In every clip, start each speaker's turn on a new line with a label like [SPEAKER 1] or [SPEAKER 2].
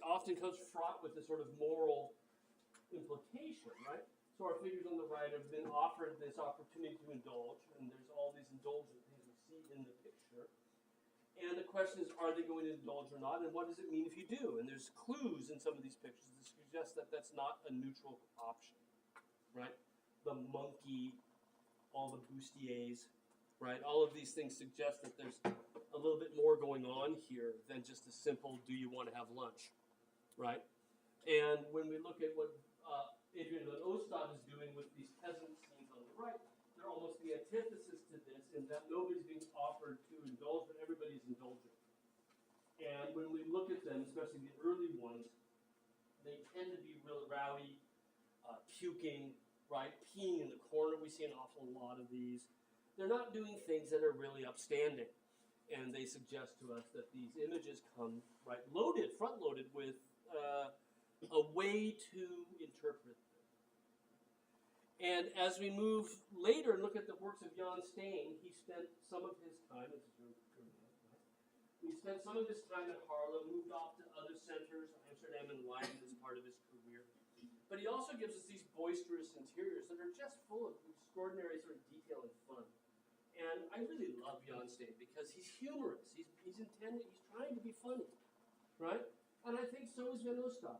[SPEAKER 1] often comes fraught with this sort of moral implication, right? So our figures on the right have been offered this opportunity to indulge, and there's all these indulgent things we see in the picture. And the question is, are they going to indulge or not, and what does it mean if you do? And there's clues in some of these pictures that suggest that that's not a neutral option, right? The monkey, all the bustiers, right? All of these things suggest that there's a little bit more going on here than just a simple, do you want to have lunch, right? And when we look at what Adrian van Ostad is doing with these peasant scenes on the right, they're almost the antithesis to this in that nobody's being offered to indulge, but everybody's indulging. And when we look at them, especially the early ones, they tend to be real rowdy, puking, right, peeing in the corner. We see an awful lot of these. They're not doing things that are really upstanding. And they suggest to us that these images come, right, loaded, front-loaded with a way to interpret them. And as we move later and look at the works of Jan Steen, he spent some of his time, he spent some of his time at Haarlem, moved off to other centers, Amsterdam and Leiden as part of his career. But he also gives us these boisterous interiors that are just full of extraordinary sort of detail and fun. And I really love Jan Steen because he's humorous. He's trying to be funny, right? And I think so is Van Ostad,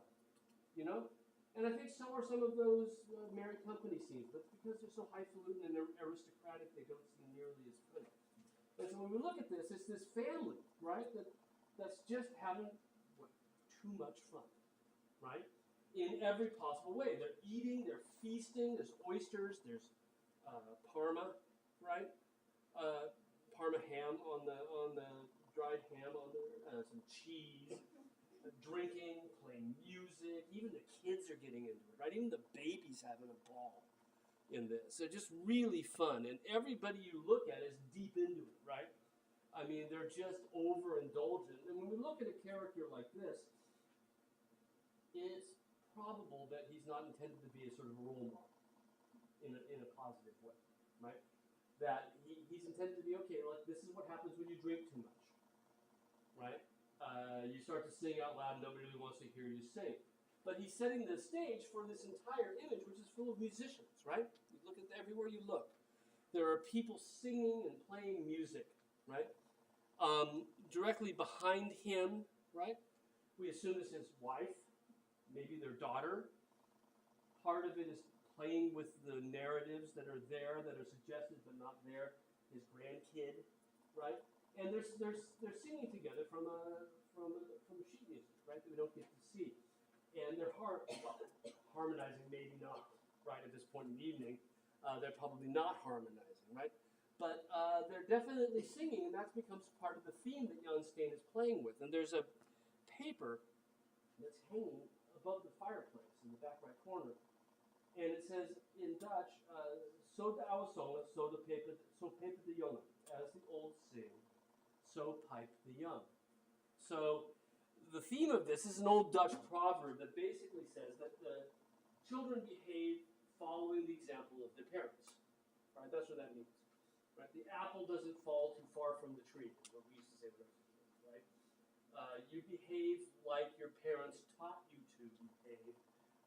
[SPEAKER 1] you know? And I think so are some of those Merry Company scenes, but because they're so highfalutin and they're aristocratic, they don't seem nearly as funny. And so when we look at this, it's this family, right, that's just having too much fun, right, in every possible way. They're eating, they're feasting, there's oysters, there's Parma, right, Parma ham on the dried ham on there, some cheese, drinking, playing music. Even the kids are getting into it, right? Even the baby's having a ball in this. So just really fun. And everybody you look at is deep into it, right? I mean, they're just overindulgent. And when we look at a character like this, it's probable that he's not intended to be a sort of role model in a positive way, right? That he's intended to be, okay, like this is what happens when you drink too much, right? You start to sing out loud, nobody really wants to hear you sing. But he's setting the stage for this entire image, which is full of musicians, right? You look at everywhere you look. There are people singing and playing music, right? Directly behind him, right? We assume is his wife, maybe their daughter. Part of it is playing with the narratives that are there, that are suggested but not there. His grandkid, right? And they're singing together from sheet music, right, that we don't get to see. And they're harmonizing, maybe not, right, at this point in the evening. They're probably not harmonizing, right? But they're definitely singing, and that becomes part of the theme that Jan Steen is playing with. And there's a paper that's hanging above the fireplace in the back right corner. And it says in Dutch, so de oude zongen, so peper de jongen. As the old sing, so pipe the young. So the theme of this is an old Dutch proverb that basically says that the children behave following the example of their parents. Right? That's what that means. Right? The apple doesn't fall too far from the tree, is what we used to say when I was a kid. Right? You behave like your parents taught you to behave,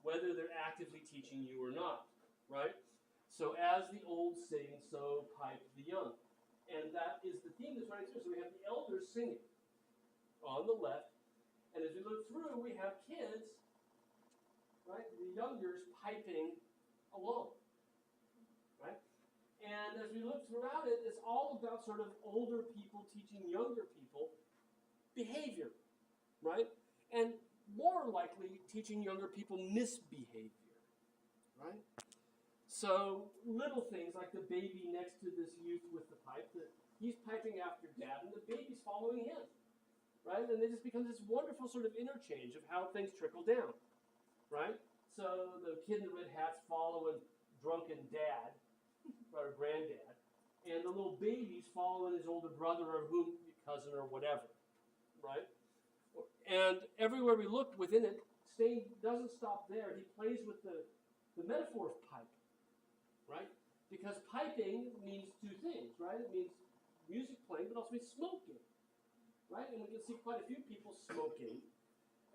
[SPEAKER 1] whether they're actively teaching you or not. Right? So as the old sing, so pipe the young. And that is the theme that's running through. So we have the elders singing on the left, and as we look through, we have kids, right, the youngers piping along, right? And as we look throughout it, it's all about sort of older people teaching younger people behavior, right? And more likely teaching younger people misbehavior, right? So little things like the baby next to this youth with the pipe, that he's piping after dad and the baby's following him, right? And it just becomes this wonderful sort of interchange of how things trickle down, right? So the kid in the red hat's following drunken dad, or granddad, and the little baby's following his older brother or cousin or whatever, right? And everywhere we look within it, Steen doesn't stop there. He plays with the metaphor of pipe, right? Because piping means two things, right? It means music playing, but also means smoking, right? And we can see quite a few people smoking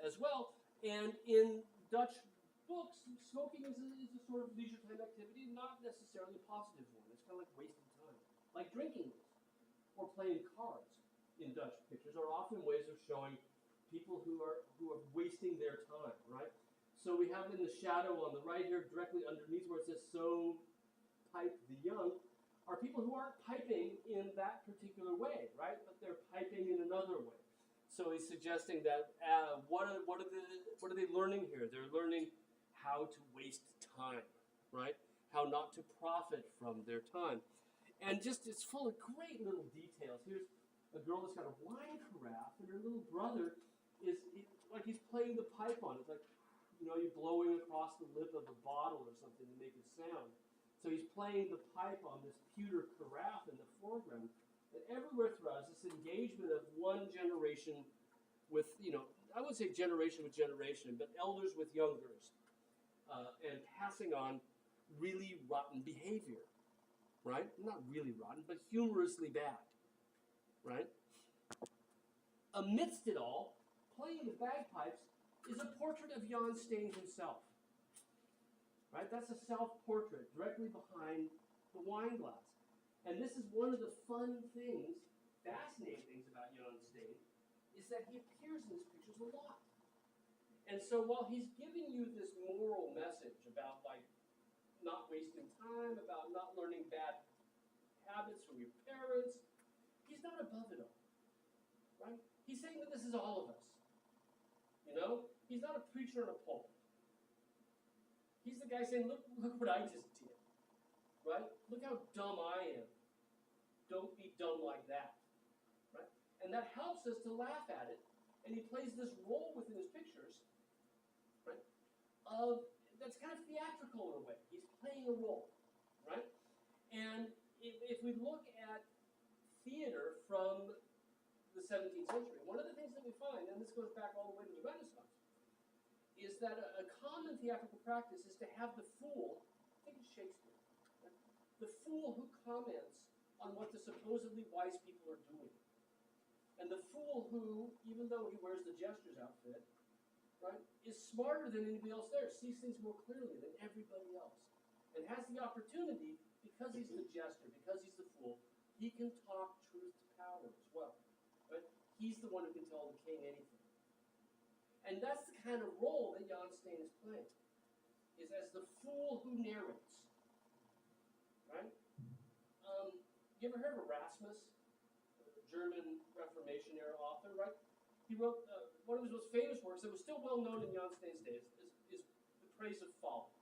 [SPEAKER 1] as well. And in Dutch books, smoking is a sort of leisure time activity, not necessarily a positive one. It's kind of like wasting time. Like drinking or playing cards in Dutch pictures are often ways of showing people who are wasting their time, right? So we have in the shadow on the right here, directly underneath where it says "So pipe the young," are people who aren't piping in that particular way, right? But they're piping in another way. So he's suggesting that what are they learning here? They're learning how to waste time, right? How not to profit from their time. And just it's full of great little details. Here's a girl that's got a wine carafe, and her little brother is like he's playing the pipe on it. It's like, you're blowing across the lip of a bottle or something to make a sound. So he's playing the pipe on this pewter carafe in the foreground. And everywhere throughout is this engagement of one generation with, I wouldn't say generation with generation, but elders with youngers, and passing on really rotten behavior, right? Not really rotten, but humorously bad, right? Amidst it all, playing the bagpipes is a portrait of Jan Steen himself. Right? That's a self-portrait directly behind the wine glass. And this is one of the fun things, fascinating things about Jan Steen, is that he appears in his pictures a lot. And so while he's giving you this moral message about not wasting time, about not learning bad habits from your parents, he's not above it all. Right? He's saying that this is all of us. He's not a preacher in a pulpit. He's the guy saying, look what I just did. Right? Look how dumb I am. Don't be dumb like that. Right? And that helps us to laugh at it. And he plays this role within his pictures, right? That's kind of theatrical in a way. He's playing a role. Right? And if we look at theater from the 17th century, one of the things that we find, and this goes back all the way to the Renaissance, is that a common theatrical practice is to have the fool, I think it's Shakespeare, right? The fool who comments on what the supposedly wise people are doing. And the fool who, even though he wears the jester's outfit, right, is smarter than anybody else there, sees things more clearly than everybody else, and has the opportunity, because he's the jester, because he's the fool, he can talk truth to power as well. Right? He's the one who can tell the king anything. And that's the kind of role that Jan Steen is playing, is as the fool who narrates. Right? You ever heard of Erasmus, the German Reformation era author, right? He wrote one of his most famous works that was still well known in Jan Steen's days is The Praise of Folly.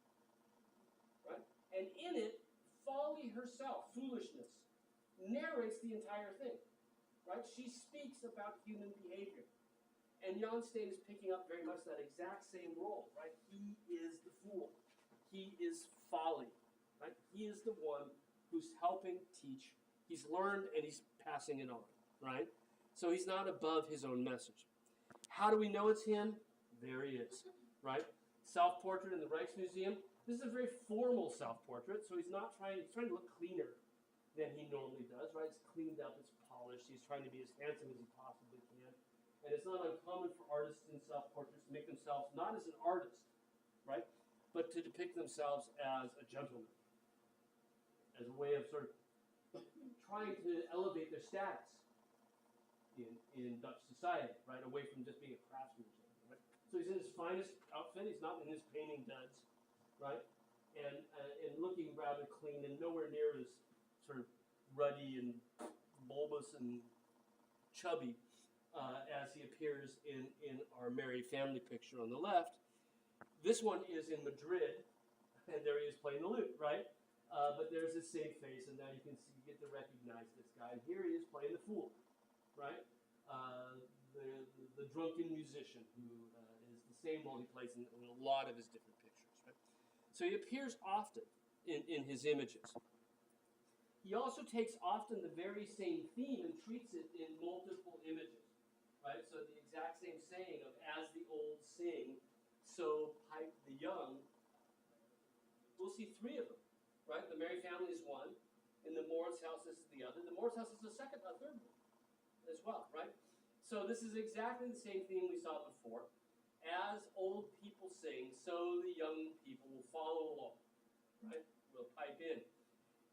[SPEAKER 1] Right? And in it, folly herself, foolishness, narrates the entire thing. Right? She speaks about human behavior. And Jan Steen is picking up very much that exact same role, right? He is the fool. He is folly, right? He is the one who's helping teach. He's learned and he's passing it on, right? So he's not above his own message. How do we know it's him? There he is, right? Self-portrait in the Rijksmuseum. This is a very formal self-portrait, so he's to look cleaner than he normally does, right? It's cleaned up, it's polished. He's trying to be as handsome as he possibly can. And it's not uncommon for artists in self-portraits to make themselves not as an artist, right, but to depict themselves as a gentleman, as a way of sort of trying to elevate their status in Dutch society, right, away from just being a craftsman or something, right? So he's in his finest outfit. He's not in his painting duds, right, and looking rather clean and nowhere near as sort of ruddy and bulbous and chubby as he appears in our Merry Family picture on the left. This one is in Madrid, and there he is playing the lute, right? But there's his same face, and now you get to recognize this guy. And here he is playing the fool, right? The drunken musician who is the same role he plays in a lot of his different pictures, right? So he appears often in his images. He also takes often the very same theme and treats it in multiple images. Right? So the exact same saying of "as the old sing, so pipe the young." We'll see three of them. Right? The Merry Family is one. In the Moritz House, this is the other. The Moritz House is a third one as well. Right? So this is exactly the same theme we saw before. so the young people will follow along, right? We'll pipe in.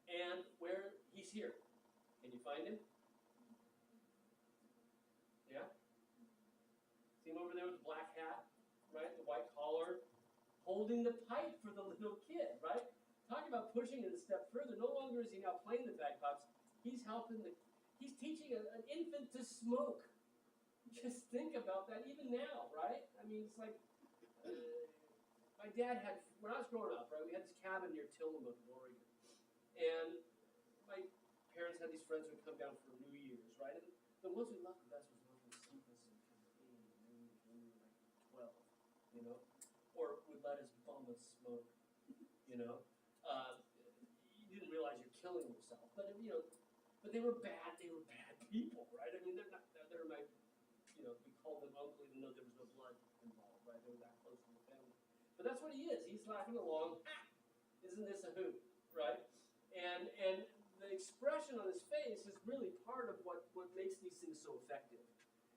[SPEAKER 1] And where he's here. Can you find him? Yeah? See him over there with the black hat, right? The white collar, holding the pipe for the little kid, right? Talk about pushing it a step further. No longer is he now playing the bagpipes. He's teaching an infant to smoke. Just think about that even now, right? I mean, it's like, my dad had, when I was growing up, right, we had this cabin near Tillamook, Oregon. And my parents had these friends who would come down for New Year's, right? And the ones we loved the best was the ones who would sleep us in kind of 8 and when we were like 12, you know? Or would let us bum a smoke, you know? You didn't realize you're killing yourself. But, you know, but they were bad people, right? I mean, they're my, you know, we called them uncle even though there was no blood involved, right? They were that close to the family. But that's what he is. He's laughing along. Isn't this a hoot, right? And the expression on his face is really part of what makes these things so effective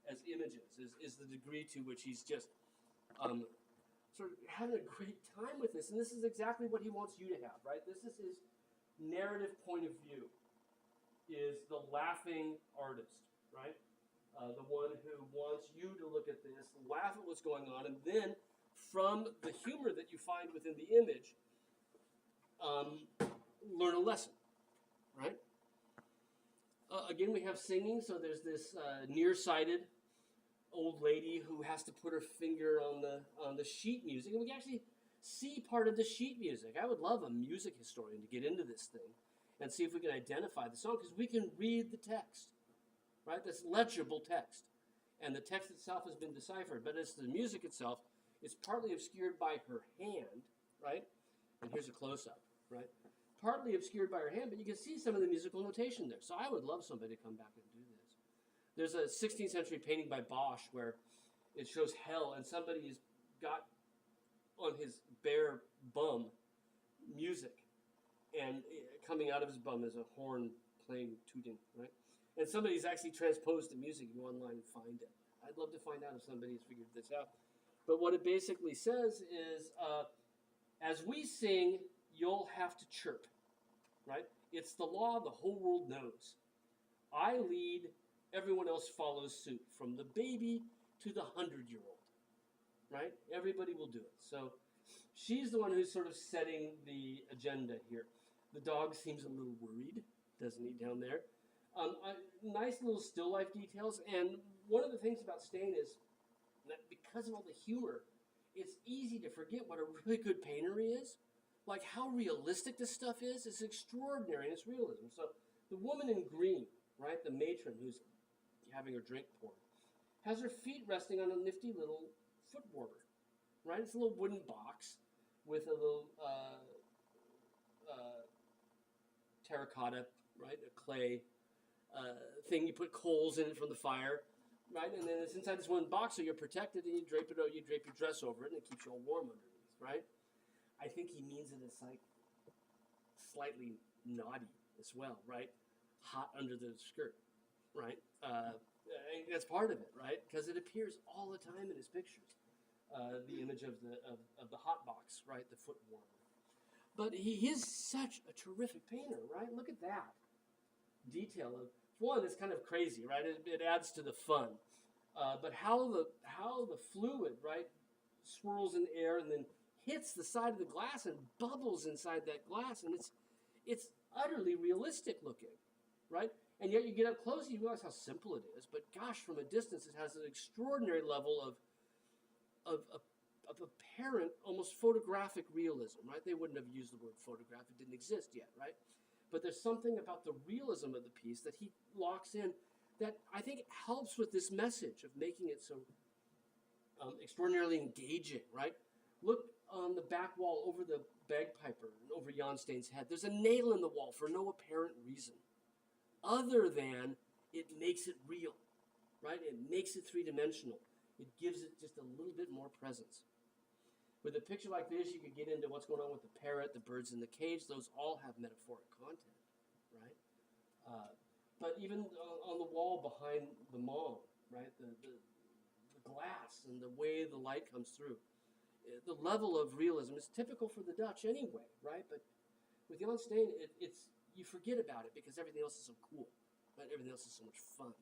[SPEAKER 1] as images, is the degree to which he's just sort of having a great time with this. And this is exactly what he wants you to have, right? This is his narrative point of view, is the laughing artist, right? The one who wants you to look at this, laugh at what's going on, and then from the humor that you find within the image, learn a lesson, right? Again, we have singing, so there's this nearsighted old lady who has to put her finger on the sheet music, and we can actually see part of the sheet music. I would love a music historian to get into this thing and see if we can identify the song, because we can read the text, right? That's legible text, and the text itself has been deciphered, but as the music itself, it's partly obscured by her hand, right? And here's a close-up, right? Partly obscured by her hand, but you can see some of the musical notation there. So I would love somebody to come back and do this. There's a 16th century painting by Bosch where it shows hell, and somebody's got on his bare bum music, and coming out of his bum is a horn playing, tooting, right? And somebody's actually transposed the music. You go online and find it. I'd love to find out if somebody's figured this out. But what it basically says is, as we sing, you'll have to chirp, right? It's the law the whole world knows. I lead, everyone else follows suit, from the baby to the 100-year-old, right? Everybody will do it. So she's the one who's sort of setting the agenda here. The dog seems a little worried, doesn't he, down there? Nice little still life details. And one of the things about Stain is that because of all the humor, it's easy to forget what a really good painter he is. Like how realistic this stuff is. It's extraordinary in its realism. So the woman in green, right, the matron who's having her drink poured, has her feet resting on a nifty little foot warmer, right? It's a little wooden box with a little terracotta, right, a clay thing. You put coals in it from the fire, right? And then it's inside this one box, so you're protected, and you drape your dress over it, and it keeps you all warm underneath, right? I think he means it as like slightly naughty as well, right? Hot under the skirt, right? That's part of it, right? Because it appears all the time in his pictures. The image of the hot box, right? The foot warmer. But he is such a terrific painter, right? Look at that detail of one. It's kind of crazy, right? It adds to the fun. But how the fluid, right, swirls in the air and then hits the side of the glass and bubbles inside that glass, and it's utterly realistic looking, right? And yet you get up close and you realize how simple it is. But gosh, from a distance, it has an extraordinary level of apparent, almost photographic realism, right? They wouldn't have used the word photograph; it didn't exist yet, right? But there's something about the realism of the piece that he locks in that I think helps with this message of making it so extraordinarily engaging, right? Look on the back wall over the bagpiper and over Jan Stein's head. There's a nail in the wall for no apparent reason, other than it makes it real, right? It makes it three-dimensional. It gives it just a little bit more presence. With a picture like this, you could get into what's going on with the parrot, the birds in the cage. Those all have metaphoric content, right? But even on the wall behind the mom, right? The glass and the way the light comes through. the level of realism is typical for the Dutch anyway, right? But with Jan Steen, it's you forget about it because everything else is so cool, right? Everything else is so much fun.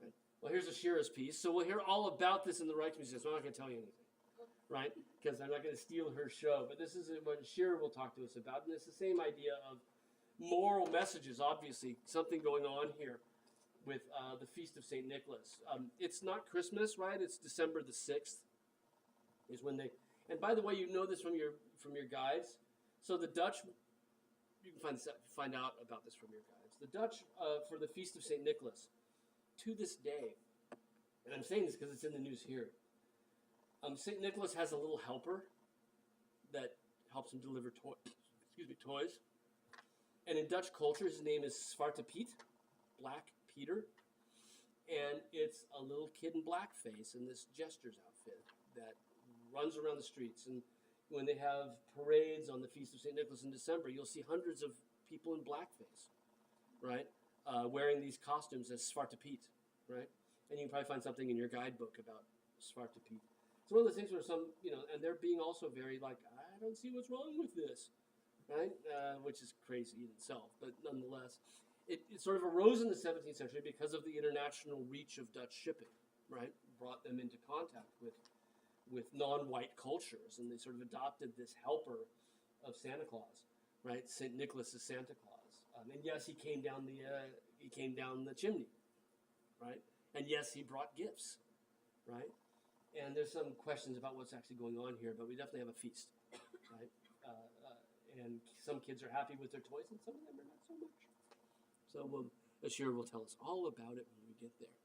[SPEAKER 1] Right? Well, here's a Shiras piece. So we'll hear all about this in the Rijksmuseum. So I'm not going to tell you anything, right? Because I'm not going to steal her show. But this is what Shira will talk to us about. And it's the same idea of moral messages, obviously. Something going on here with the Feast of St. Nicholas. It's not Christmas, right? It's December the 6th is when they... And by the way, you know this from your guides. So the Dutch... You can find out about this from your guides. The Dutch, for the Feast of St. Nicholas, to this day, and I'm saying this because it's in the news here, St. Nicholas has a little helper that helps him deliver toys. And in Dutch culture, his name is Zwarte Piet, Black Peter. And it's a little kid in blackface in this jester's outfit that runs around the streets. And when they have parades on the Feast of St. Nicholas in December, you'll see hundreds of people in blackface, right? Wearing these costumes as Zwarte Piet, right? And you can probably find something in your guidebook about Zwarte Piet. It's one of the things where some, and they're being also very like, I don't see what's wrong with this, right? Which is crazy in itself, but nonetheless, it sort of arose in the 17th century because of the international reach of Dutch shipping, right? Brought them into contact with non-white cultures, and they sort of adopted this helper of Santa Claus, right? St. Nicholas is Santa Claus. And yes, he came down the chimney, right? And yes, he brought gifts, right? And there's some questions about what's actually going on here, but we definitely have a feast, right? And some kids are happy with their toys, and some of them are not so much. So Ashir will tell us all about it when we get there.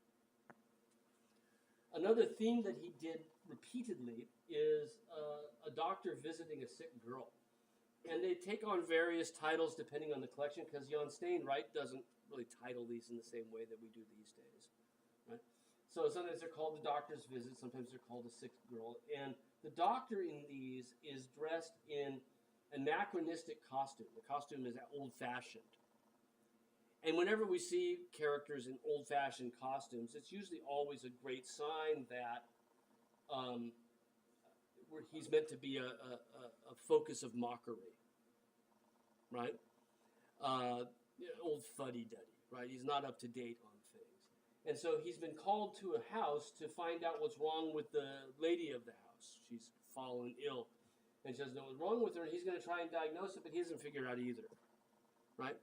[SPEAKER 1] Another theme that he did repeatedly is a doctor visiting a sick girl. And they take on various titles depending on the collection, because Jan Steen, right, doesn't really title these in the same way that we do these days, right? So sometimes they're called the doctor's visit, sometimes they're called a sick girl. And the doctor in these is dressed in anachronistic costume. The costume is old-fashioned. And whenever we see characters in old-fashioned costumes, it's usually always a great sign that he's meant to be a focus of mockery, right? Old fuddy-duddy, right? He's not up to date on things. And so he's been called to a house to find out what's wrong with the lady of the house. She's fallen ill, and she doesn't know what's wrong with her, and he's going to try and diagnose it, but he hasn't figured out either, right?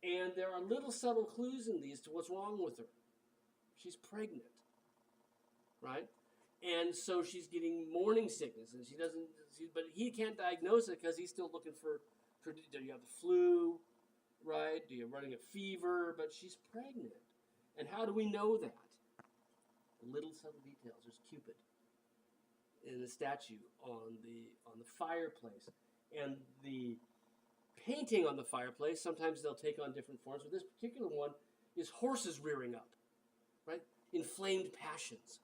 [SPEAKER 1] And there are little subtle clues in these to what's wrong with her. She's pregnant, right? And so she's getting morning sickness, and but he can't diagnose it because he's still looking for, do you have the flu, right? Do you running a fever? But she's pregnant. And how do we know that? Little subtle details. There's Cupid in the statue on the fireplace. And the painting on the fireplace, sometimes they'll take on different forms, but this particular one is horses rearing up, right? Inflamed passions.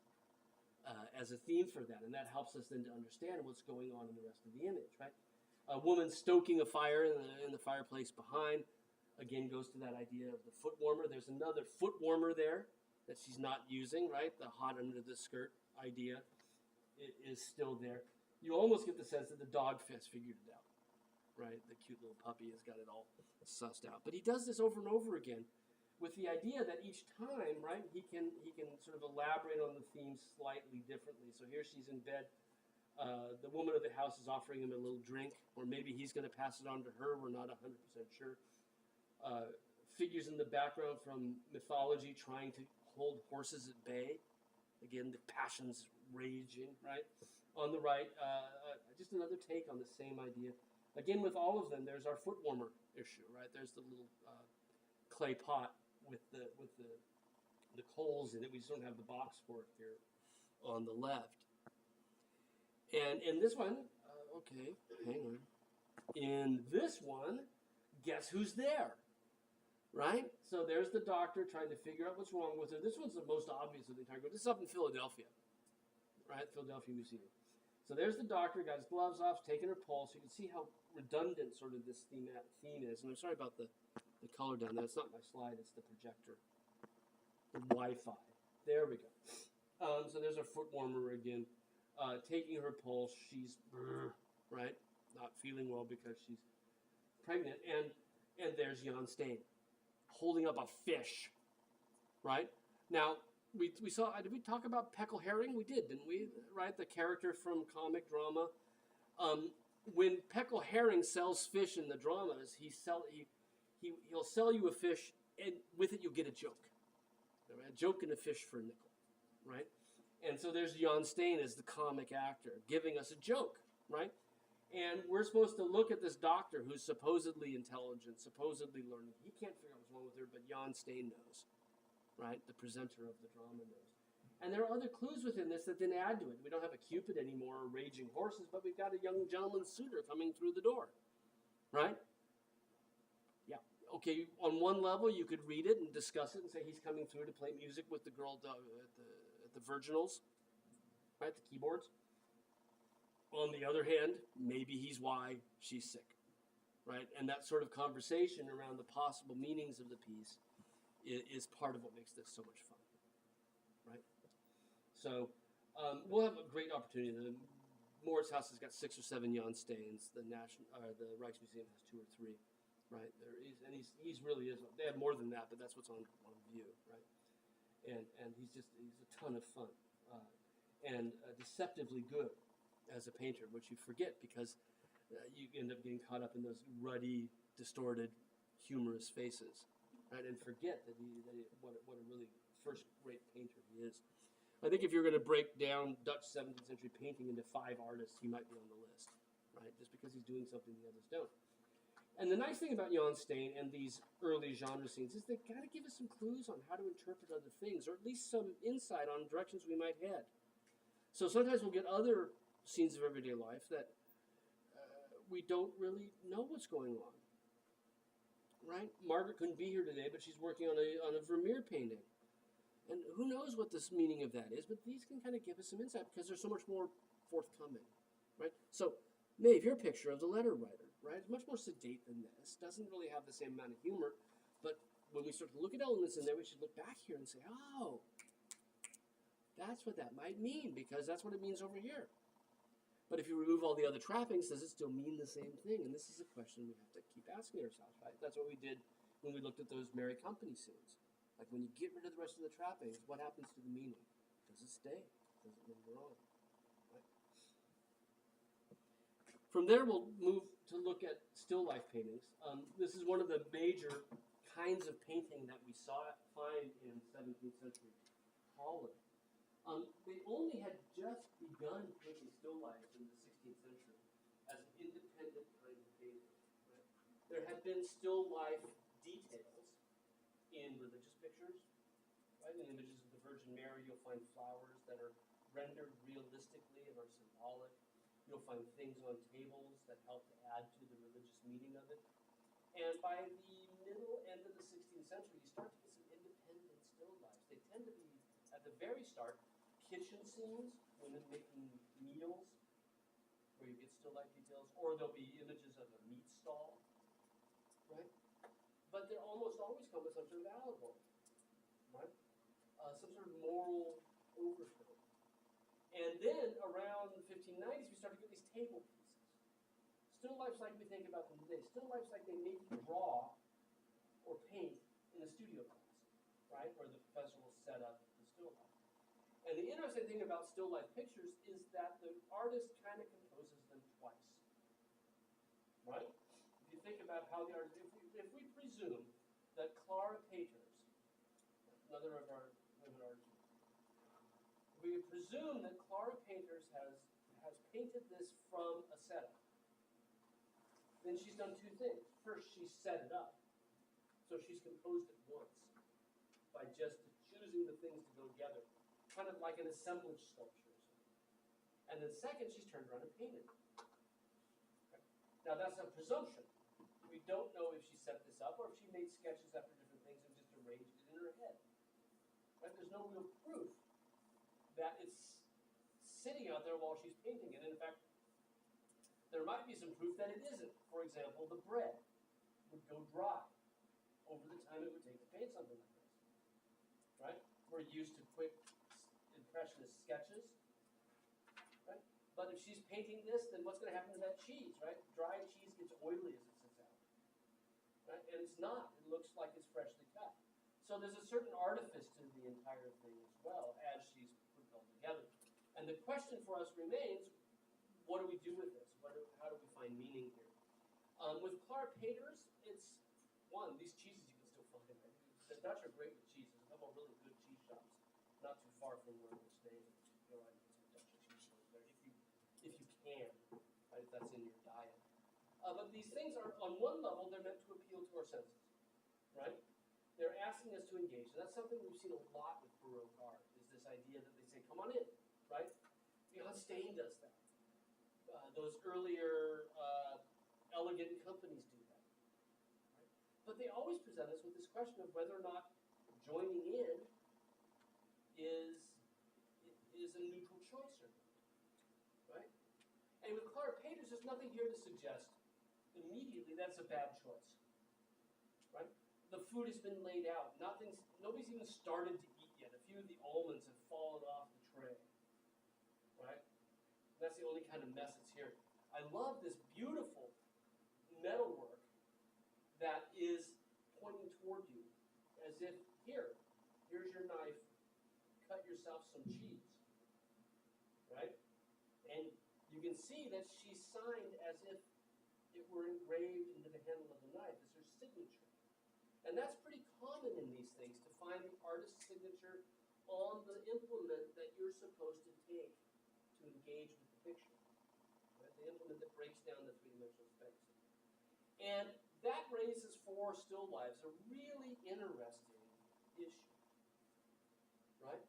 [SPEAKER 1] As a theme for that, and that helps us then to understand what's going on in the rest of the image, right? A woman stoking a fire in the fireplace behind, again, goes to that idea of the foot warmer. There's another foot warmer there that she's not using, right? The hot under the skirt idea is still there. You almost get the sense that the dog fest figured it out, right? The cute little puppy has got it all sussed out. But he does this over and over again, with the idea that each time, right, he can sort of elaborate on the theme slightly differently. So here she's in bed. The woman of the house is offering him a little drink, or maybe he's going to pass it on to her. We're not 100% sure. Figures in the background from mythology trying to hold horses at bay. Again, the passions raging, right? On the right, just another take on the same idea. Again, with all of them, there's our foot warmer issue, right? There's the little clay pot with the coals in it. We just don't have the box for it here on the left. And in this one, okay, hang on. In this one, guess who's there, right? So there's the doctor trying to figure out what's wrong with her. This one's the most obvious of the entire group. This is up in Philadelphia, right? Philadelphia Museum. So there's the doctor, got his gloves off, taking her pulse. You can see how redundant sort of this theme is. And I'm sorry about the color down there. It's not my slide, it's the projector. The Wi-Fi. There we go. So there's our foot warmer again. taking her pulse. She's right, not feeling well because she's pregnant, and there's Jan Steen holding up a fish, right? Now we saw. Did we talk about Peckle Herring? We did, didn't we? Right, the character from comic drama. When Peckle Herring sells fish in the dramas, he'll sell you a fish, and with it you'll get a joke. A joke and a fish for a nickel, right? And so there's Jan Steen as the comic actor giving us a joke, right? And we're supposed to look at this doctor who's supposedly intelligent, supposedly learning. He can't figure out what's wrong with her, but Jan Steen knows, right? The presenter of the drama knows. And there are other clues within this that then add to it. We don't have a Cupid anymore or raging horses, but we've got a young gentleman suitor coming through the door, right? Yeah. Okay, on one level, you could read it and discuss it and say he's coming through to play music with the girl at the virginals, right, the keyboards. On the other hand, maybe he's why she's sick, right? And that sort of conversation around the possible meanings of the piece is part of what makes this so much fun, right? So we'll have a great opportunity. The Moritz House has got 6 or 7 Jan Steens. The Rijksmuseum has 2 or 3, right? And he's really is. They have more than that, but that's what's on view, right? And he's a ton of fun and deceptively good as a painter, which you forget because you end up getting caught up in those ruddy, distorted, humorous faces, right? And forget that what a really first-rate painter he is. I think if you're going to break down Dutch 17th century painting into 5 artists, he might be on the list, right? Just because he's doing something the others don't. And the nice thing about Jan Steen and these early genre scenes is they've got to give us some clues on how to interpret other things, or at least some insight on directions we might head. So sometimes we'll get other scenes of everyday life that we don't really know what's going on, right? Margaret couldn't be here today, but she's working on a Vermeer painting. And who knows what this meaning of that is, but these can kind of give us some insight because there's so much more forthcoming, right? So, Maeve, your picture of the letter writer, right? It's much more sedate than this. Doesn't really have the same amount of humor, but when we start to look at elements in there, we should look back here and say, oh, that's what that might mean, because that's what it means over here. But if you remove all the other trappings, does it still mean the same thing? And this is a question we have to keep asking ourselves, right? That's what we did when we looked at those Merry Company scenes. Like when you get rid of the rest of the trappings, what happens to the meaning? Does it stay? Does it linger on? Right? From there, we'll move to look at still life paintings. This is one of the major kinds of painting that we find in 17th century Holland. They only had just begun painting still lifes in the 16th century as an independent kind of painting. Right? There had been still life details in religious pictures, right? In images of the Virgin Mary, you'll find flowers that are rendered realistically and are symbolic. You'll find things on tables that help to add to the religious meaning of it. And by the middle end of the 16th century, you start to get some independent still lifes. They tend to be, at the very start, kitchen scenes, women making meals, where you get still life details, or there'll be images of a meat stall, right? But they're almost always come with some sort of allegory, right? Some sort of moral overtone. And then around the 1590s, we start to get these table pieces. Still lifes like we think about them today. Still lifes like they make you draw or paint in a studio class, right? Where the professor will set up the still life. And the interesting thing about still life pictures is that the artist kind of composes them twice, right? If you think about how the artist, if we presume that Clara Peters, another of our women artists, we presume that Clara Peters has painted this from a setup, then she's done 2 things. First, she's set it up, so she's composed it once by just choosing the things to go together. Kind of like an assemblage sculpture or something. And then second, she's turned around and painted it. Okay. Now that's a presumption. We don't know if she set this up or if she made sketches after different things and just arranged it in her head. Right? There's no real proof that it's sitting out there while she's painting it. And in fact, there might be some proof that it isn't. For example, the bread would go dry over the time it would take to paint something like this. Right? We're used to quick impressionist sketches, right? But if she's painting this, then what's going to happen to that cheese, right? Dried cheese gets oily as it sits out, right? And it's not. It looks like it's freshly cut. So there's a certain artifice to the entire thing as well as she's put it all together. And the question for us remains, what do we do with this? How do we find meaning here? With Clara Peters, it's, one, these cheeses you can still find. Right? The Dutch are great with cheeses. There's a couple of really good cheese shops not too far from where we're staying. Go out and get some Dutch cheese stores there if you can, right, if that's in your diet. But these things are, on one level, they're meant to appeal to our senses, right? They're asking us to engage. And that's something we've seen a lot with Baroque art, is this idea that they say, come on in, right? Jan Steen does that. Those earlier elegant companies do that. Right? But they always present us with this question of whether or not joining in is a neutral choice or not. Right? And with Clara Peters, there's nothing here to suggest immediately that's a bad choice. Right? The food has been laid out. Nobody's even started to eat yet. A few of the almonds have fallen off the tray. Right? That's the only kind of mess that's here. I love this beautiful metalwork that is pointing toward you, as if, here's your knife, cut yourself some cheese. Right? And you can see that she's signed as if it were engraved into the handle of the knife. It's her signature. And that's pretty common in these things, to find the artist's signature on the implement that you're supposed to take to engage with the picture. Right? The implement that breaks down the three-dimensional space. And that raises for still lifes a really interesting issue. Right?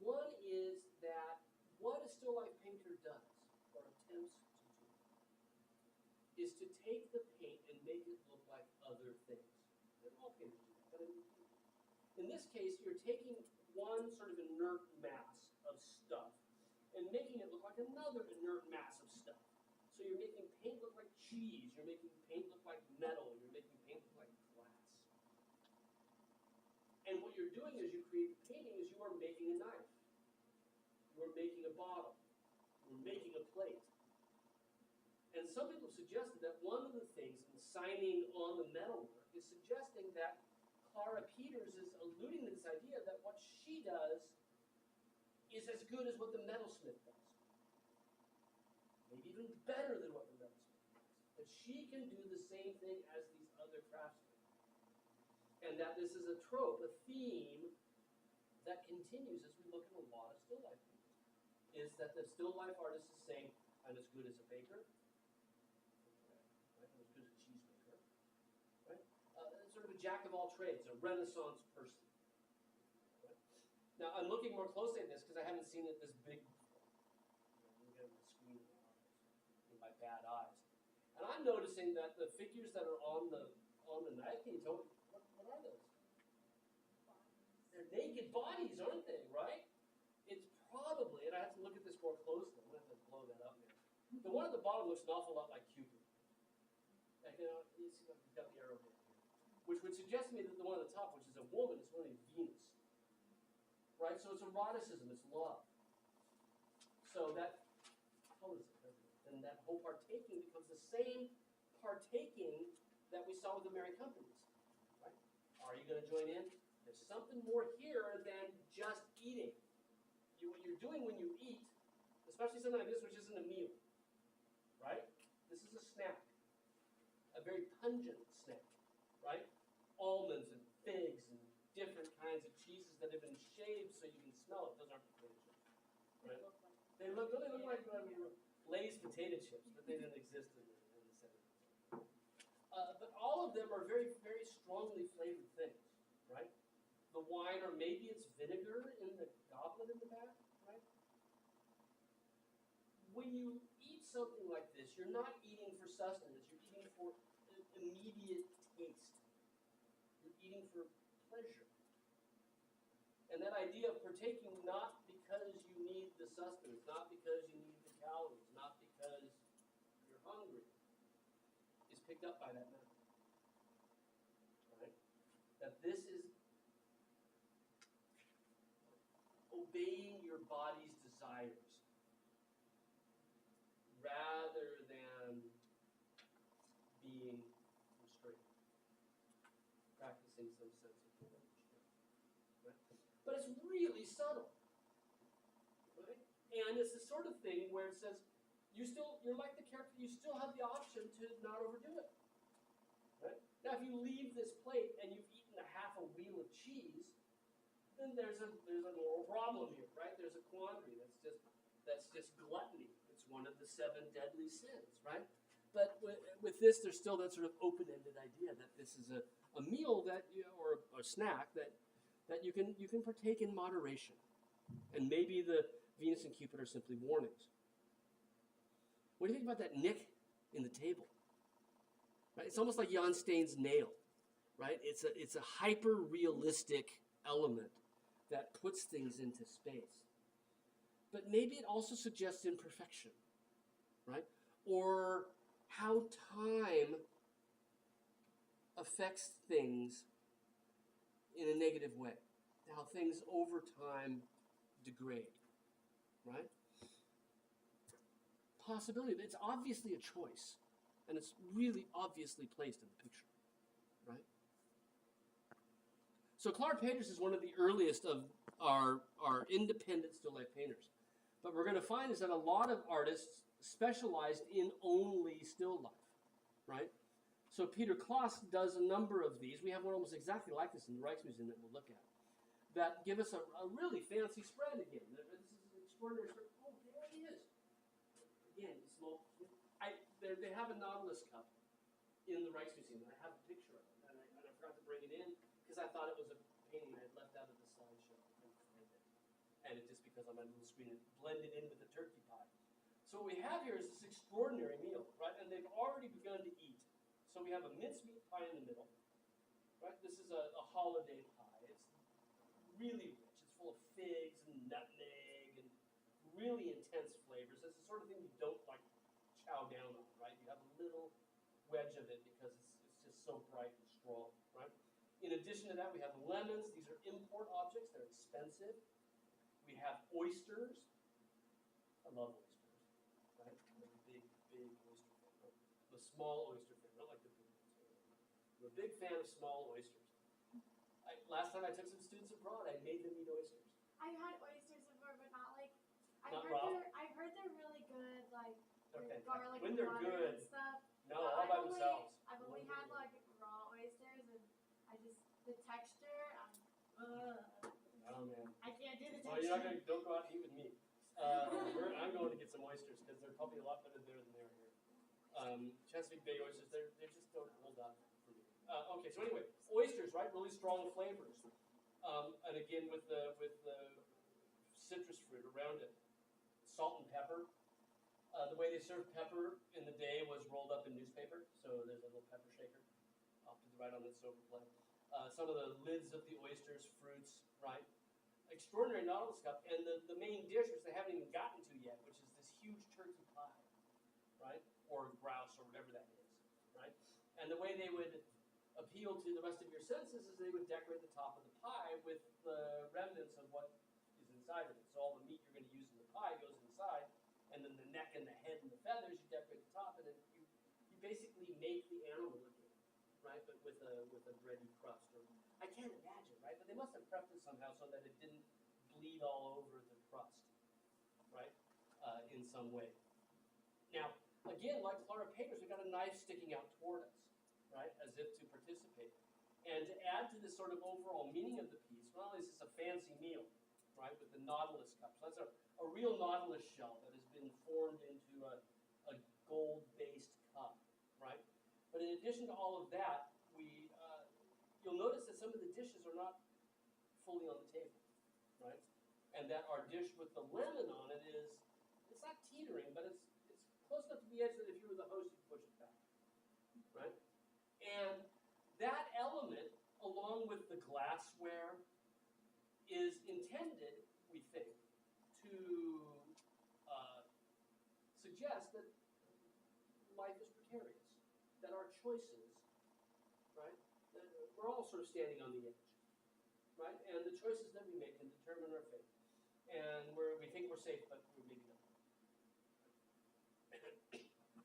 [SPEAKER 1] One is that what a still life painter does, or attempts to do, is to take the paint and make it look like other things. And all painters do that. But in this case, you're taking one sort of inert mass of stuff and making it look like another inert mass of stuff. So you're making paint look like cheese, you're making paint look like metal, you're making paint look like glass. And what you're doing as you create the painting is you are making a knife. You are making a bottle. You're making a plate. And some people suggested that one of the things in signing on the metalwork is suggesting that Clara Peters is alluding to this idea that what she does is as good as what the metalsmith does. Maybe even better than what the metalsmith does. That she can do the same thing as these other craftsmen. And that this is a trope, a theme, that continues as we look at a lot of still life paintings. Is that the still life artist is saying, I'm as good as a baker, right? I'm as good as a cheesemaker, right? Sort of a jack of all trades, a Renaissance person. Right? Now, I'm looking more closely at this because I haven't seen it this big before. I'm looking at the screen with my bad eyes. And I'm noticing that the figures that are on the knife, can you tell me, what are those? They're naked bodies, aren't they, right? It's probably, and I have to look at this more closely, I'm going to have to blow that up now. The one at the bottom looks an awful lot like Cupid. Like, you see, he's got the arrow here. Which would suggest to me that the one at the top, which is a woman, is really Venus. Right? So it's eroticism, it's love. So that colors it, doesn't it? And that whole partaking becomes the same partaking that we saw with the Mary Companies. Right? Are you going to join in? There's something more here than just eating. What you're doing when you eat, especially something like this, which isn't a meal, right? This is a snack, a very pungent snack, right? Almonds and figs and different kinds of cheeses that have been shaved so you can smell it. Those aren't potato chips, right? They look like Lay's potato chips, but they didn't exist in the 70s. But all of them are very, very strongly flavored things, right? The wine, or maybe it's vinegar in the goblet in the back, right? When you eat something like this, you're not eating for sustenance, you're eating for immediate taste. You're eating for pleasure. And that idea of partaking not because you need the sustenance, not because you need the calories, not because you're hungry, is picked up by that method. Right? That this is obeying your body's desires. practicing some sense of language. Right? But it's really subtle. Right? And it's the sort of thing where it says, you're like the character, you still have the option to not overdo it. Right? Now, if you leave this plate and you've eaten a half a wheel of cheese, then there's a moral problem here, right? There's a quandary. That's just gluttony. It's one of the 7 deadly sins, right? But with this, there's still that sort of open-ended idea that this is a meal that or a snack that you can partake in moderation, and maybe the Venus and Cupid are simply warnings. What do you think about that nick in the table? Right? It's almost like Jan Stein's nail, right? It's a hyper-realistic element that puts things into space. But maybe it also suggests imperfection, right? Or how time affects things in a negative way, how things over time degrade, right? Possibility, but it's obviously a choice, and it's really obviously placed in the picture, right? So Claude Peters is one of the earliest of our independent still life painters. But we're going to find is that a lot of artists specialized in only still life, right? So Peter Kloss does a number of these. We have one almost exactly like this in the Rijksmuseum that we'll look at, that give us a really fancy spread again. This is an extraordinary spread. Oh, there it is. Again, small. They have a Nautilus cup in the Rijksmuseum, and I have a picture of it, and I forgot to bring it in because I thought it was a painting I had left out of the slideshow. And it just because on my little screen it blended in with the turkey pie. So what we have here is this extraordinary meal, right? And they've already begun to eat. So we have a mincemeat pie in the middle, right? This is a holiday pie. It's really rich. It's full of figs and nutmeg and really intense flavors. It's the sort of thing you don't like chow down on, right? You have a little wedge of it because it's just so bright and strong, right? In addition to that, we have lemons. These are import objects. They're expensive. We have oysters. I love oysters, right? I'm a big oyster fan. I'm a small oyster fan, not like the big ones. I'm a big fan of small oysters. Last time I took some students abroad, I made them eat oysters.
[SPEAKER 2] I've had oysters before, but not like.
[SPEAKER 1] Not raw?
[SPEAKER 2] I've heard they're really good, like
[SPEAKER 1] Okay.
[SPEAKER 2] with garlic
[SPEAKER 1] When
[SPEAKER 2] and
[SPEAKER 1] they're
[SPEAKER 2] butter
[SPEAKER 1] good.
[SPEAKER 2] and stuff.
[SPEAKER 1] No,
[SPEAKER 2] But
[SPEAKER 1] all by themselves.
[SPEAKER 2] I've only had like raw oysters, and the texture.
[SPEAKER 1] Oh man.
[SPEAKER 2] I can't do the texture.
[SPEAKER 1] Well, don't go out and eat with me. I'm going to get some oysters because they're probably a lot better there than they are here. Chesapeake Bay oysters, they just don't hold up for me. Okay, so anyway, oysters, right? Really strong flavors, and again with the citrus fruit around it, salt and pepper. The way they served pepper in the day was rolled up in newspaper, so there's a little pepper shaker off to the right on this silver plate. Some of the lids of the oysters, fruits, right? Extraordinary Nautilus cup, and the main dish, which they haven't even gotten to yet, which is this huge turkey pie, right? Or grouse, or whatever that is, right? And the way they would appeal to the rest of your senses is they would decorate the top of the pie with the remnants of what is inside of it. So all the meat you're going to use in the pie goes inside, and then the neck and the head and the feathers, you decorate the top, and then you basically make the animal again, right? But with a bready crust. Or I can't imagine, right? But they must have prepped it somehow so that it didn't bleed all over the crust, right? In some way. Now, again, like Clara Peters, we've got a knife sticking out toward us, right? As if to participate. And to add to this sort of overall meaning of the piece, not only is this a fancy meal, right, with the Nautilus cup. So that's a real Nautilus shell that has been formed into a gold-based cup, right? But in addition to all of that, you'll notice that some of the dishes are not fully on the table, right? And that our dish with the lemon on it it's not teetering, but it's close enough to the edge that if you were the host, you'd push it back, right? And that element, along with the glassware, is intended, we think, to suggest that life is precarious, that our choices, right, that we're all sort of standing on the edge, right? And the choices that we make can determine our fate. And we think we're safe, but we maybe not.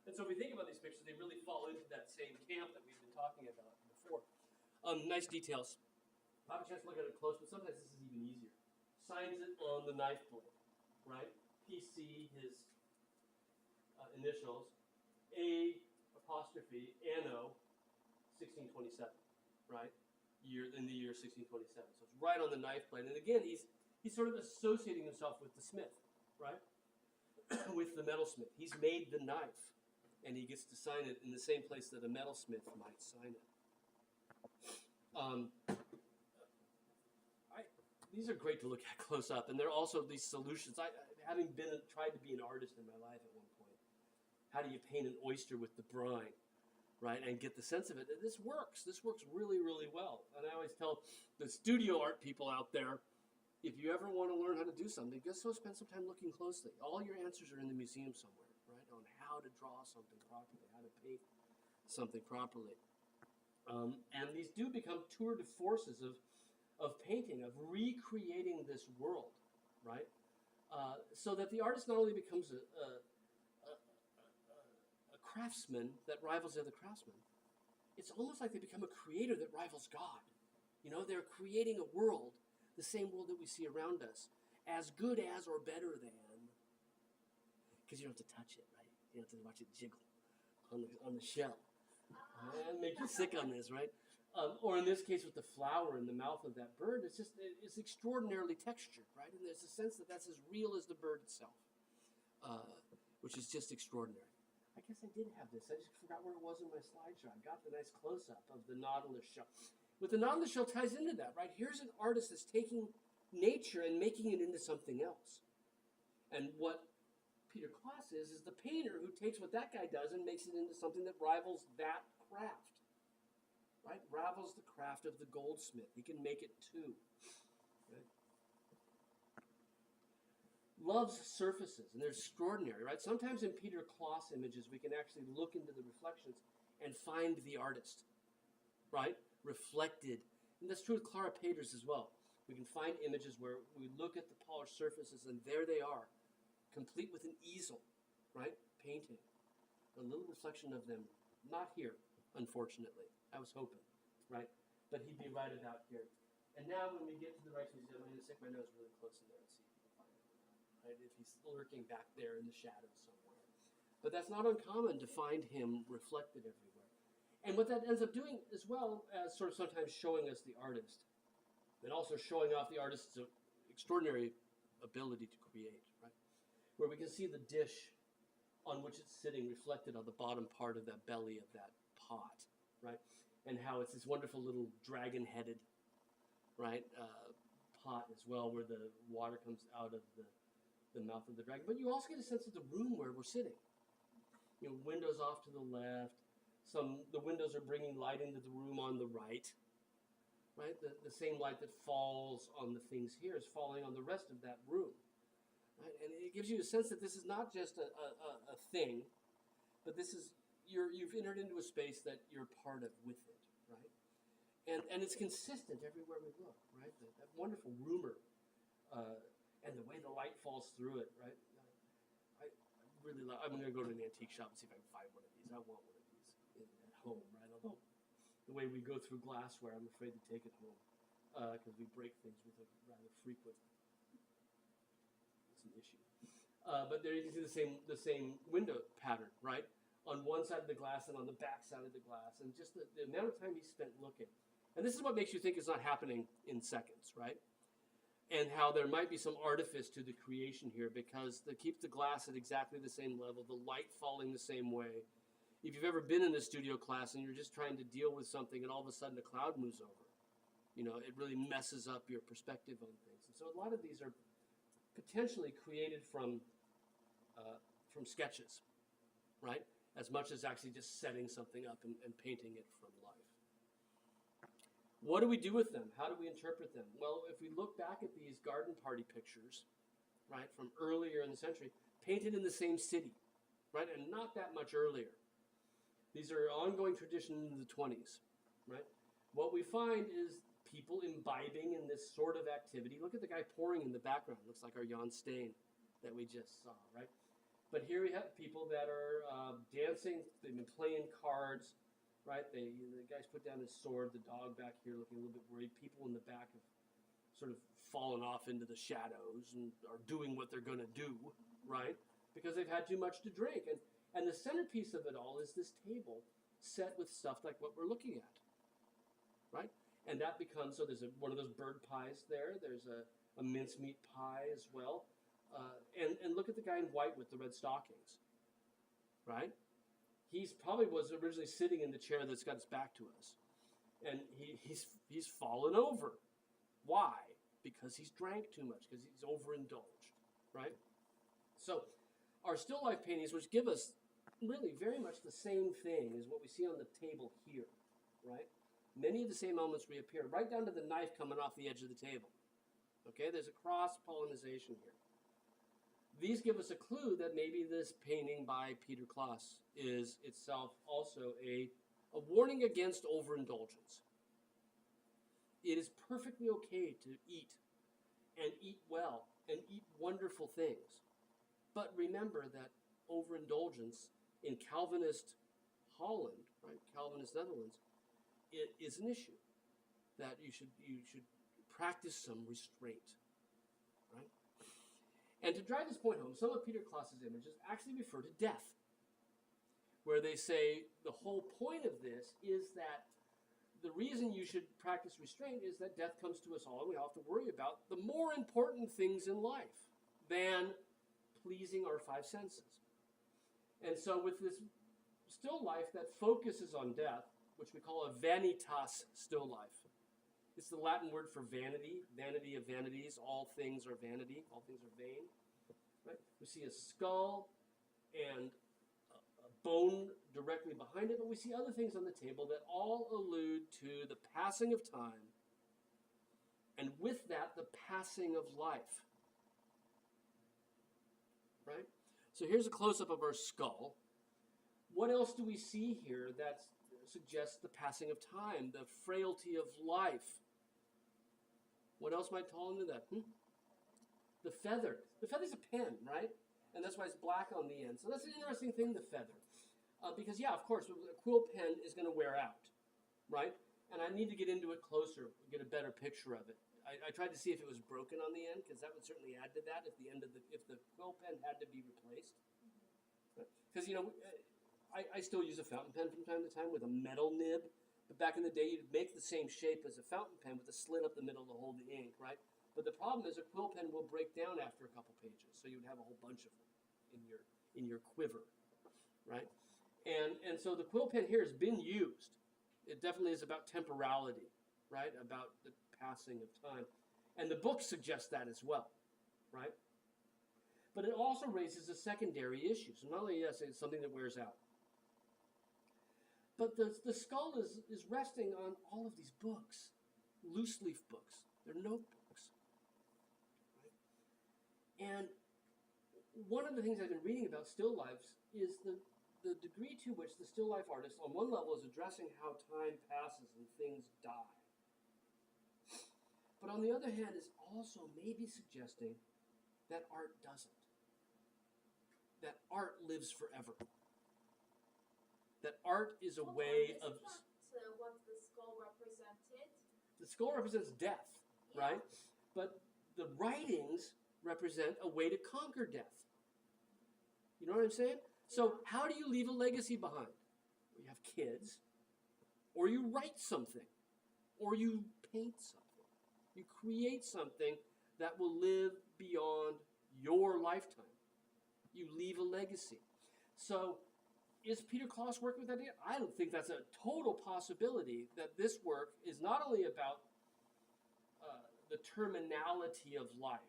[SPEAKER 1] And so if we think about these pictures, they really fall into that same camp that we've been talking about before. Nice details. I have a chance to look at it close, but sometimes this is even easier. Signs it on the knife blade, right? PC, his initials, A apostrophe Anno 1627, right? In the year 1627. So it's right on the knife blade. And again, he's sort of associating himself with the smith, right? With the metalsmith. He's made the knife, and he gets to sign it in the same place that a metalsmith might sign it. These are great to look at close up, and there are also these solutions. Having tried to be an artist in my life at one point, how do you paint an oyster with the brine, right, and get the sense of it? This works. This works really, really well. And I always tell the studio art people out there, if you ever want to learn how to do something, just go spend some time looking closely. All your answers are in the museum somewhere, right, on how to draw something properly, how to paint something properly. And these do become tour de forces of painting, of recreating this world, right? So that the artist not only becomes a craftsman that rivals the other craftsmen, it's almost like they become a creator that rivals God. You know, they're creating a world, the same world that we see around us, as good as or better than, because you don't have to touch it, right? You don't have to watch it jiggle on the shell. And make you sick on this, right? Or in this case with the flower in the mouth of that bird, it's extraordinarily textured, right? And there's a sense that that's as real as the bird itself, which is just extraordinary. I guess I did have this. I just forgot where it was in my slideshow. I got the nice close-up of the nautilus shell. With the nautilus shell ties into that, right? Here's an artist that's taking nature and making it into something else. And what Peter Klaas is the painter who takes what that guy does and makes it into something that rivals that craft. Right? Rivals the craft of the goldsmith. He can make it too. Right? Loves surfaces, and they're extraordinary, right? Sometimes in Peter Klaas images, we can actually look into the reflections and find the artist, right? Reflected. And that's true with Clara Peters as well. We can find images where we look at the polished surfaces, and there they are, complete with an easel, right? Painting. A little reflection of them. Not here, unfortunately. I was hoping, right? But he'd be right about here. And now when we get to the Rijksmuseum, I'm going to stick my nose really close in there and see if we can find him, right? If he's lurking back there in the shadows somewhere. But that's not uncommon to find him reflected everywhere. And what that ends up doing as well as sort of sometimes showing us the artist, and also showing off the artist's extraordinary ability to create, right? Where we can see the dish on which it's sitting reflected on the bottom part of that belly of that pot, right? And how it's this wonderful little dragon-headed, right, pot as well, where the water comes out of the mouth of the dragon. But you also get a sense of the room where we're sitting. You know, windows off to the left. The windows are bringing light into the room on the right, right? The same light that falls on the things here is falling on the rest of that room, right? And it gives you a sense that this is not just a thing, but this is, you've entered into a space that you're part of with it, right? And it's consistent everywhere we look, right? That wonderful rumor, and the way the light falls through it, right? I really love. I'm going to go to an antique shop and see if I can find one of these. I want one of these at home, right? Although the way we go through glassware, I'm afraid to take it home because we break things with it rather frequent. It's an issue. But there you can see the same window pattern, right? On one side of the glass and on the back side of the glass, and just the amount of time he spent looking. And this is what makes you think it's not happening in seconds, right? And how there might be some artifice to the creation here, because they keep the glass at exactly the same level, the light falling the same way. If you've ever been in a studio class and you're just trying to deal with something and all of a sudden a cloud moves over, you know, it really messes up your perspective on things. And so a lot of these are potentially created from sketches, right? As much as actually just setting something up and painting it from life. What do we do with them? How do we interpret them? Well, if we look back at these garden party pictures, right, from earlier in the century, painted in the same city, right, and not that much earlier. These are ongoing tradition in the 20s, right? What we find is people imbibing in this sort of activity. Look at the guy pouring in the background. Looks like our Jan Steen that we just saw, right? But here we have people that are dancing. They've been playing cards. right? The guy's put down his sword, the dog back here looking a little bit worried. People in the back have sort of fallen off into the shadows and are doing what they're going to do, right? Because they've had too much to drink. And the centerpiece of it all is this table set with stuff like what we're looking at, right? And that becomes, so there's one of those bird pies there. There's a mincemeat pie as well. And look at the guy in white with the red stockings, right? He's probably was originally sitting in the chair that's got his back to us. And he's fallen over. Why? Because he's drank too much, because he's overindulged, right? So our still life paintings, which give us really very much the same thing as what we see on the table here, right? Many of the same elements reappear, right down to the knife coming off the edge of the table. Okay, there's a cross-pollination here. These give us a clue that maybe this painting by Peter Klaas is itself also a warning against overindulgence. It is perfectly okay to eat and eat well and eat wonderful things. But remember that overindulgence in Calvinist Holland, right, Calvinist Netherlands, it is an issue that you should practice some restraint, right? And to drive this point home, some of Peter Klaas's images actually refer to death, where they say the whole point of this is that the reason you should practice restraint is that death comes to us all, and we have to worry about the more important things in life than pleasing our five senses. And so with this still life that focuses on death, which we call a vanitas still life. It's the Latin word for vanity, vanity of vanities. All things are vanity, all things are vain. Right? We see a skull and a bone directly behind it, but we see other things on the table that all allude to the passing of time, and with that, the passing of life. Right? So here's a close-up of our skull. What else do we see here that suggests the passing of time, the frailty of life? What else might fall into that? The feather. The feather's a pen, right? And that's why it's black on the end. So that's an interesting thing, the feather. Because, yeah, of course, a quill pen is going to wear out, right? And I need to get into it closer, get a better picture of it. I tried to see if it was broken on the end, because that would certainly add to that if the quill pen had to be replaced. Because, you know, I still use a fountain pen from time to time with a metal nib. But back in the day, you'd make the same shape as a fountain pen with a slit up the middle to hold the ink, right? But the problem is a quill pen will break down after a couple pages, so you would have a whole bunch of them in your quiver, right? And so the quill pen here has been used. It definitely is about temporality, right? About the passing of time. And the book suggests that as well, right? But it also raises a secondary issue. So not only, yes, it's something that wears out, but the skull is resting on all of these books, loose leaf books. They're notebooks. Right? And one of the things I've been reading about still lifes is the degree to which the still life artist, on one level, is addressing how time passes and things die. But on the other hand, is also maybe suggesting that art doesn't. That art lives forever. That art is a way of...
[SPEAKER 2] What the skull represented?
[SPEAKER 1] The skull represents death, right? But the writings represent a way to conquer death. You know what I'm saying? So how do you leave a legacy behind? You have kids, or you write something, or you paint something. You create something that will live beyond your lifetime. You leave a legacy. So is Peter Klaas working with that idea? I don't think that's a total possibility, that this work is not only about the terminality of life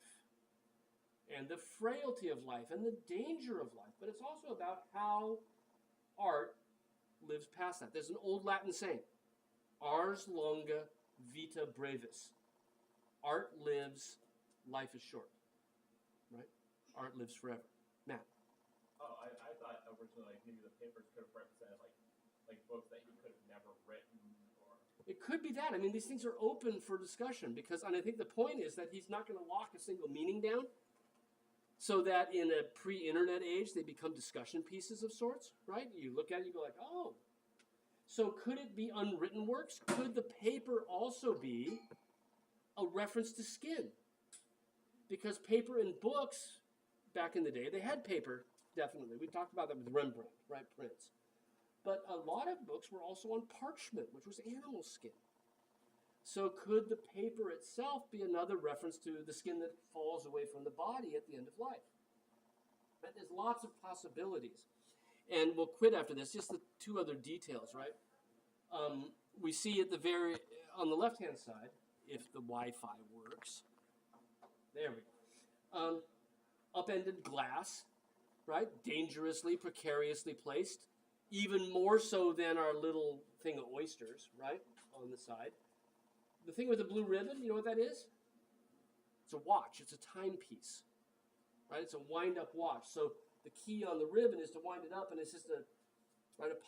[SPEAKER 1] and the frailty of life and the danger of life, but it's also about how art lives past that. There's an old Latin saying, ars longa, vita brevis. Art lives, life is short. Right? Art lives forever. Matt.
[SPEAKER 3] Oh, I thought originally like maybe the papers could have represented like books that he could have never written, or
[SPEAKER 1] it could be that. I mean, these things are open for discussion because, and I think the point is that he's not going to lock a single meaning down, so that in a pre-internet age they become discussion pieces of sorts, right? You look at it, you go like, oh. So could it be unwritten works? Could the paper also be a reference to skin? Because paper in books, back in the day, they had paper, definitely. We talked about that with Rembrandt, right, prints. But a lot of books were also on parchment, which was animal skin. So could the paper itself be another reference to the skin that falls away from the body at the end of life? Right? There's lots of possibilities. And we'll quit after this, just the two other details, right? We see at the on the left-hand side, if the Wi-Fi works, there we go. Upended glass, right? Dangerously, precariously placed. Even more so than our little thing of oysters, right? On the side. The thing with the blue ribbon, you know what that is? It's a watch. It's a timepiece, right? It's a wind-up watch. So the key on the ribbon is to wind it up, and it's just a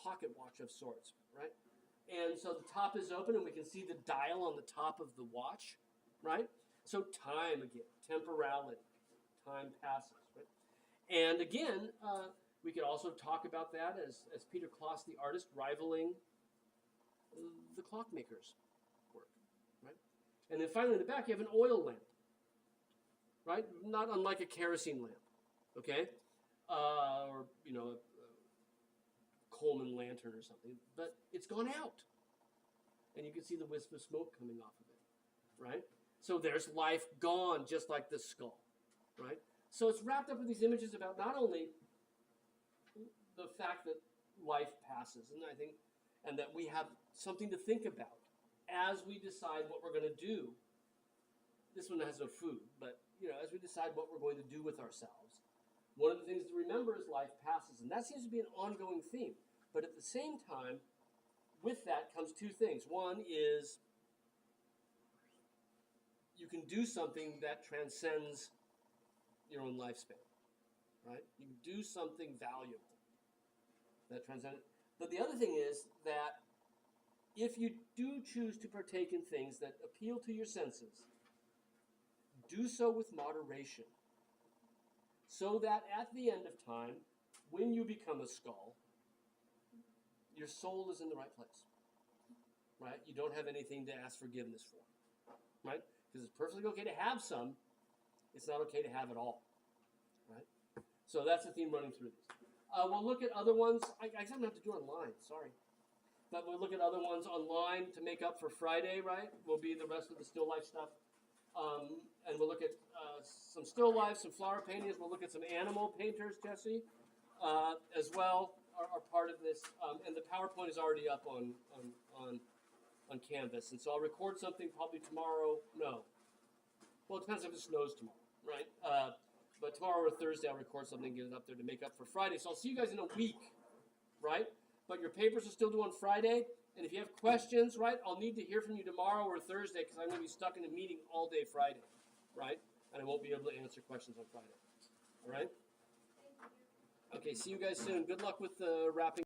[SPEAKER 1] pocket watch of sorts, right? And so the top is open, and we can see the dial on the top of the watch, right? So time again, temporality, time passes, right? And again, we could also talk about that as Peter Kloss, the artist, rivaling the clockmaker's work, right? And then finally in the back, you have an oil lamp, right? Not unlike a kerosene lamp, okay? Or, you know, a Coleman lantern or something, but it's gone out. And you can see the wisp of smoke coming off of it, right? So there's life gone, just like the skull, right? So it's wrapped up with these images about not only the fact that life passes, and that we have something to think about as we decide what we're going to do. This one has no food, but you know, as we decide what we're going to do with ourselves, one of the things to remember is life passes, and that seems to be an ongoing theme. But at the same time, with that comes two things. One is you can do something that transcends your own lifespan, right? You can do something valuable that transcends. But the other thing is that if you do choose to partake in things that appeal to your senses, do so with moderation, so that at the end of time, when you become a skull, your soul is in the right place, right? You don't have anything to ask forgiveness for, right? Because it's perfectly okay to have some. It's not okay to have it all, right? So that's the theme running through this. We'll look at other ones. I don't have to do online, sorry. But we'll look at other ones online to make up for Friday, right? Will be the rest of the still life stuff. And we'll look at some still life, some flower paintings. We'll look at some animal painters, Jesse, as well, are part of this. And the PowerPoint is already up on Canvas. And so I'll record something probably tomorrow. No. Well, it depends if it snows tomorrow, right? But tomorrow or Thursday, I'll record something and get it up there to make up for Friday. So I'll see you guys in a week, right? But your papers are still due on Friday. And if you have questions, right, I'll need to hear from you tomorrow or Thursday because I'm going to be stuck in a meeting all day Friday, right? And I won't be able to answer questions on Friday. All right?
[SPEAKER 2] Thank you.
[SPEAKER 1] Okay, see you guys soon. Good luck with the wrapping.